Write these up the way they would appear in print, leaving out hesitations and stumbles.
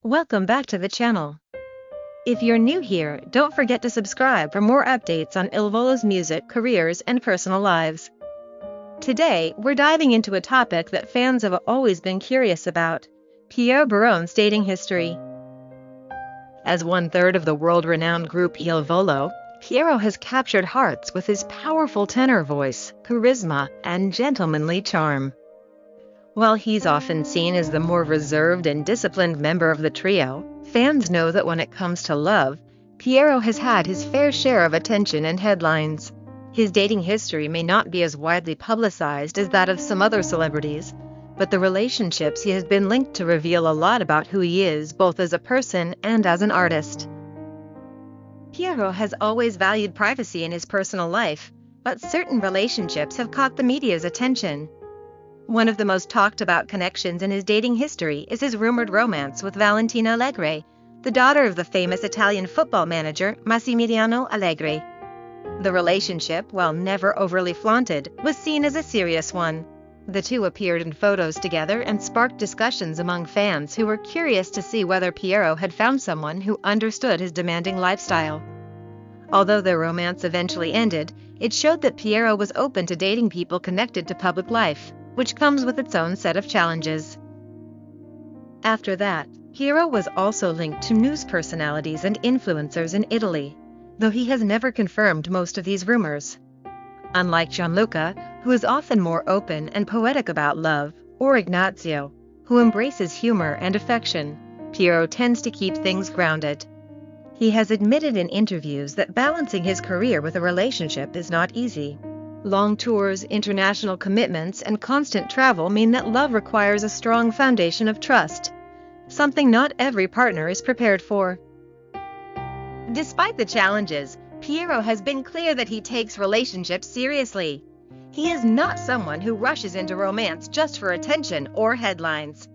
Welcome back to the channel. If you're new here, don't forget to subscribe for more updates on Il Volo's music, careers, and personal lives. Today, we're diving into a topic that fans have always been curious about: Piero Barone's dating history. As one-third of the world-renowned group Il Volo, Piero has captured hearts with his powerful tenor voice, charisma, and gentlemanly charm. While he's often seen as the more reserved and disciplined member of the trio, fans know that when it comes to love, Piero has had his fair share of attention and headlines. His dating history may not be as widely publicized as that of some other celebrities, but the relationships he has been linked to reveal a lot about who he is both as a person and as an artist. Piero has always valued privacy in his personal life, but certain relationships have caught the media's attention. One of the most talked-about connections in his dating history is his rumored romance with Valentina Allegri, the daughter of the famous Italian football manager Massimiliano Allegri. The relationship, while never overly flaunted, was seen as a serious one. The two appeared in photos together and sparked discussions among fans who were curious to see whether Piero had found someone who understood his demanding lifestyle. Although their romance eventually ended, it showed that Piero was open to dating people connected to public life, which comes with its own set of challenges. After that, Piero was also linked to news personalities and influencers in Italy, though he has never confirmed most of these rumors. Unlike Gianluca, who is often more open and poetic about love, or Ignazio, who embraces humor and affection, Piero tends to keep things grounded. He has admitted in interviews that balancing his career with a relationship is not easy. Long tours, international commitments, and constant travel mean that love requires a strong foundation of trust, something not every partner is prepared for. Despite the challenges, Piero has been clear that he takes relationships seriously. He is not someone who rushes into romance just for attention or headlines.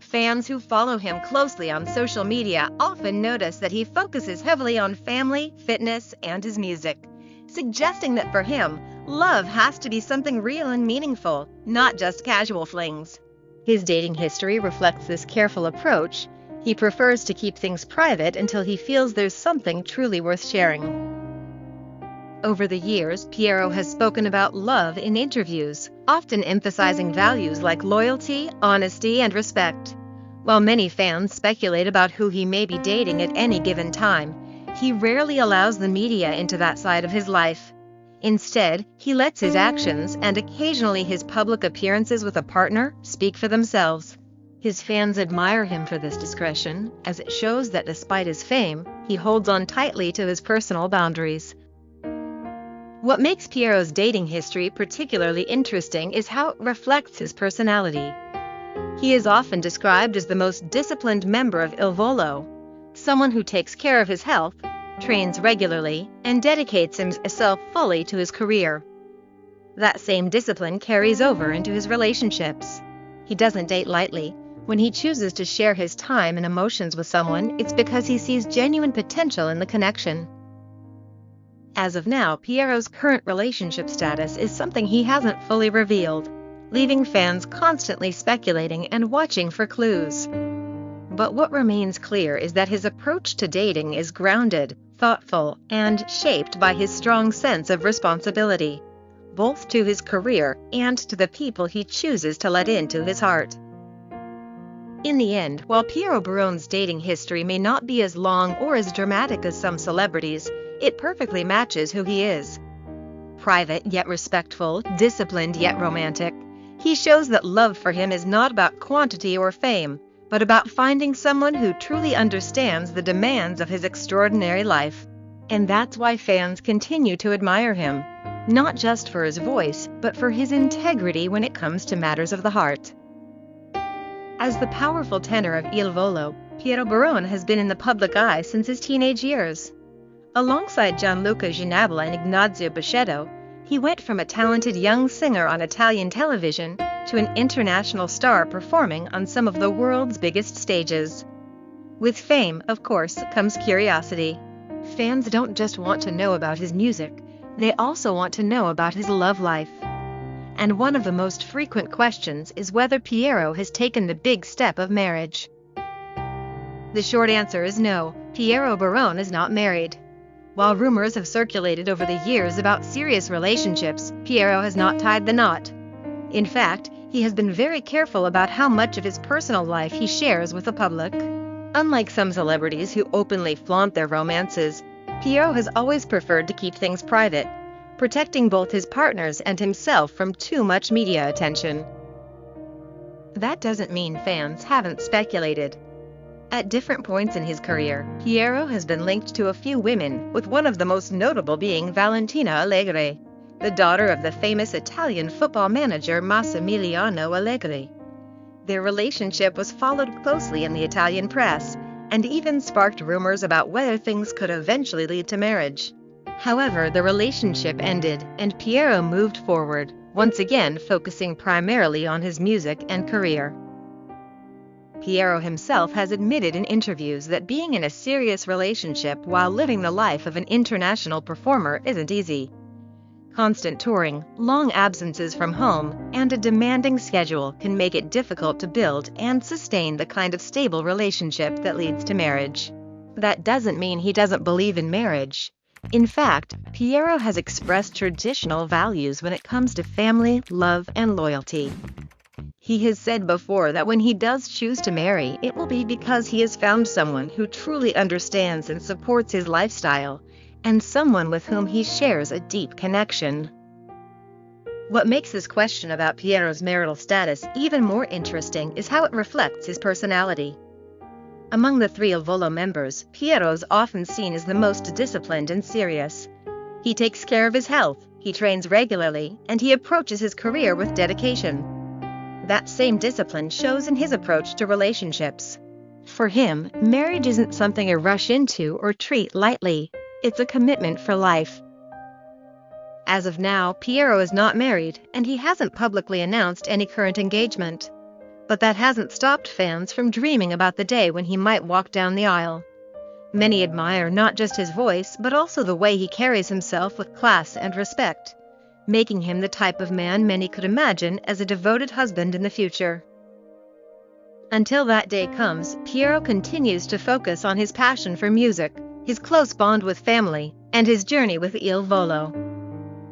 Fans who follow him closely on social media often notice that he focuses heavily on family, fitness, and his music, suggesting that for him, love has to be something real and meaningful, not just casual flings. His dating history reflects this careful approach. He prefers to keep things private until he feels there's something truly worth sharing. Over the years, Piero has spoken about love in interviews, often emphasizing values like loyalty, honesty, and respect. While many fans speculate about who he may be dating at any given time, he rarely allows the media into that side of his life. Instead, he lets his actions and occasionally his public appearances with a partner speak for themselves. His fans admire him for this discretion, as it shows that despite his fame, he holds on tightly to his personal boundaries. What makes Piero's dating history particularly interesting is how it reflects his personality. He is often described as the most disciplined member of Il Volo, someone who takes care of his health, trains regularly, and dedicates himself fully to his career. That same discipline carries over into his relationships. He doesn't date lightly. When he chooses to share his time and emotions with someone, it's because he sees genuine potential in the connection. As of now, Piero's current relationship status is something he hasn't fully revealed, leaving fans constantly speculating and watching for clues. But what remains clear is that his approach to dating is grounded, thoughtful, and shaped by his strong sense of responsibility, both to his career and to the people he chooses to let into his heart. In the end, while Piero Barone's dating history may not be as long or as dramatic as some celebrities, it perfectly matches who he is. Private yet respectful, disciplined yet romantic, he shows that love for him is not about quantity or fame, but about finding someone who truly understands the demands of his extraordinary life. And that's why fans continue to admire him, not just for his voice, but for his integrity when it comes to matters of the heart. As the powerful tenor of Il Volo, Piero Barone has been in the public eye since his teenage years. Alongside Gianluca Ginabala and Ignazio Buscetto, he went from a talented young singer on Italian television to an international star performing on some of the world's biggest stages. With fame, of course, comes curiosity. Fans don't just want to know about his music, they also want to know about his love life. And one of the most frequent questions is whether Piero has taken the big step of marriage. The short answer is no, Piero Barone is not married. While rumors have circulated over the years about serious relationships, Piero has not tied the knot. In fact, he has been very careful about how much of his personal life he shares with the public. Unlike some celebrities who openly flaunt their romances, Piero has always preferred to keep things private, protecting both his partners and himself from too much media attention. That doesn't mean fans haven't speculated. At different points in his career, Piero has been linked to a few women, with one of the most notable being Valentina Allegri, the daughter of the famous Italian football manager Massimiliano Allegri. Their relationship was followed closely in the Italian press, and even sparked rumors about whether things could eventually lead to marriage. However, the relationship ended, and Piero moved forward, once again focusing primarily on his music and career. Piero himself has admitted in interviews that being in a serious relationship while living the life of an international performer isn't easy. Constant touring, long absences from home, and a demanding schedule can make it difficult to build and sustain the kind of stable relationship that leads to marriage. That doesn't mean he doesn't believe in marriage. In fact, Piero has expressed traditional values when it comes to family, love, and loyalty. He has said before that when he does choose to marry, it will be because he has found someone who truly understands and supports his lifestyle, and someone with whom he shares a deep connection. What makes this question about Piero's marital status even more interesting is how it reflects his personality. Among the three Il Volo members, Piero is often seen as the most disciplined and serious. He takes care of his health, he trains regularly, and he approaches his career with dedication. That same discipline shows in his approach to relationships. For him, marriage isn't something to rush into or treat lightly. It's a commitment for life. As of now, Piero is not married, and he hasn't publicly announced any current engagement. But that hasn't stopped fans from dreaming about the day when he might walk down the aisle. Many admire not just his voice, but also the way he carries himself with class and respect, making him the type of man many could imagine as a devoted husband in the future. Until that day comes, Piero continues to focus on his passion for music, his close bond with family, and his journey with Il Volo.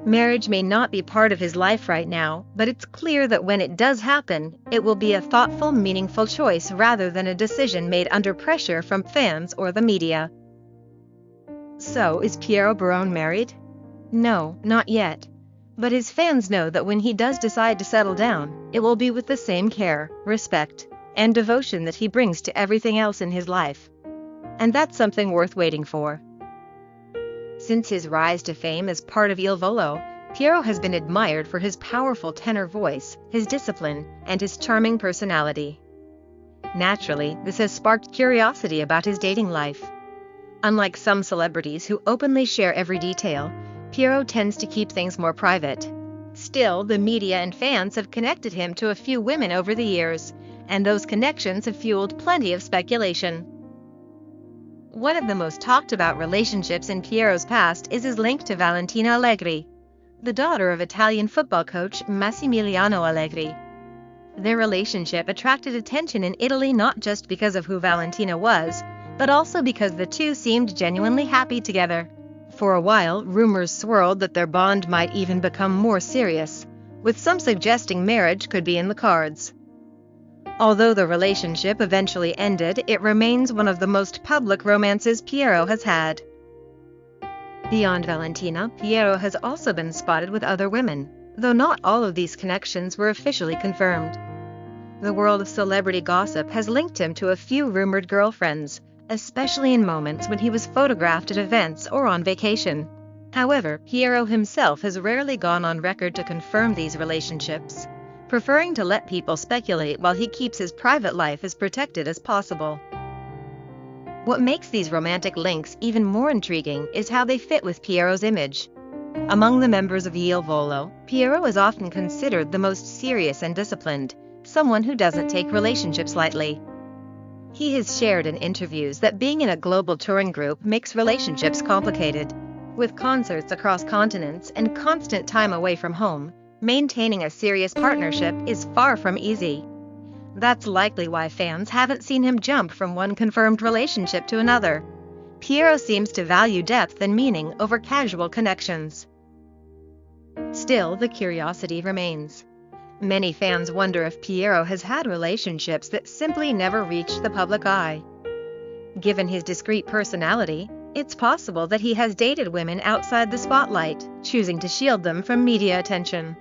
Marriage may not be part of his life right now, but it's clear that when it does happen, it will be a thoughtful, meaningful choice rather than a decision made under pressure from fans or the media. So, is Piero Barone married? No, not yet. But his fans know that when he does decide to settle down, it will be with the same care, respect, and devotion that he brings to everything else in his life. And that's something worth waiting for. Since his rise to fame as part of Il Volo, Piero has been admired for his powerful tenor voice, his discipline, and his charming personality. Naturally, this has sparked curiosity about his dating life. Unlike some celebrities who openly share every detail, Piero tends to keep things more private. Still, the media and fans have connected him to a few women over the years, and those connections have fueled plenty of speculation. One of the most talked about relationships in Piero's past is his link to Valentina Allegri, the daughter of Italian football coach Massimiliano Allegri. Their relationship attracted attention in Italy not just because of who Valentina was, but also because the two seemed genuinely happy together. For a while, rumors swirled that their bond might even become more serious, with some suggesting marriage could be in the cards. Although the relationship eventually ended, it remains one of the most public romances Piero has had. Beyond Valentina, Piero has also been spotted with other women, though not all of these connections were officially confirmed. The world of celebrity gossip has linked him to a few rumored girlfriends, especially in moments when he was photographed at events or on vacation. However, Piero himself has rarely gone on record to confirm these relationships, preferring to let people speculate while he keeps his private life as protected as possible. What makes these romantic links even more intriguing is how they fit with Piero's image. Among the members of Il Volo, Piero is often considered the most serious and disciplined, someone who doesn't take relationships lightly. He has shared in interviews that being in a global touring group makes relationships complicated. With concerts across continents and constant time away from home, maintaining a serious partnership is far from easy. That's likely why fans haven't seen him jump from one confirmed relationship to another. Piero seems to value depth and meaning over casual connections. Still, the curiosity remains. Many fans wonder if Piero has had relationships that simply never reached the public eye. Given his discreet personality, it's possible that he has dated women outside the spotlight, choosing to shield them from media attention.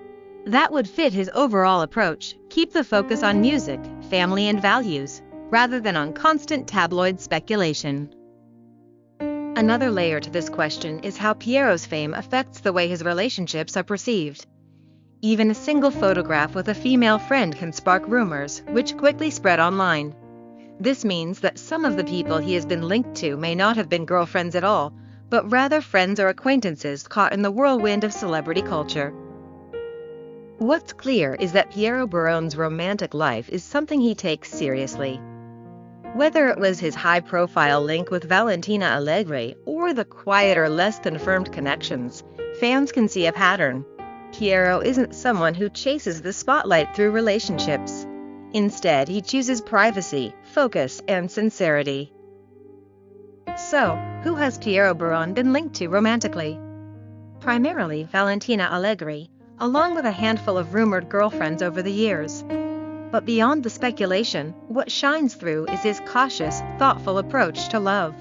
That would fit his overall approach: keep the focus on music, family and values, rather than on constant tabloid speculation. Another layer to this question is how Piero's fame affects the way his relationships are perceived. Even a single photograph with a female friend can spark rumors, which quickly spread online. This means that some of the people he has been linked to may not have been girlfriends at all, but rather friends or acquaintances caught in the whirlwind of celebrity culture. What's clear is that Piero Barone's romantic life is something he takes seriously. Whether it was his high-profile link with Valentina Allegri or the quieter, less confirmed connections, fans can see a pattern. Piero isn't someone who chases the spotlight through relationships. Instead, he chooses privacy, focus, and sincerity. So, who has Piero Barone been linked to romantically? Primarily Valentina Allegri, along with a handful of rumored girlfriends over the years. But beyond the speculation, what shines through is his cautious, thoughtful approach to love.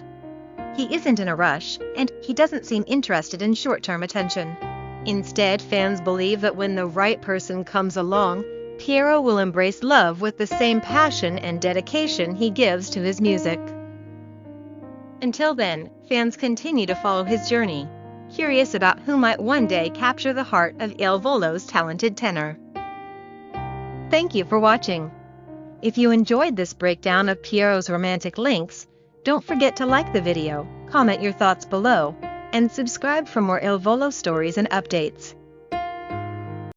He isn't in a rush, and he doesn't seem interested in short-term attention. Instead, fans believe that when the right person comes along, Piero will embrace love with the same passion and dedication he gives to his music. Until then, fans continue to follow his journey, curious about who might one day capture the heart of Il Volo's talented tenor. Thank you for watching. If you enjoyed this breakdown of Piero's romantic links, don't forget to like the video, comment your thoughts below, and subscribe for more Il Volo stories and updates.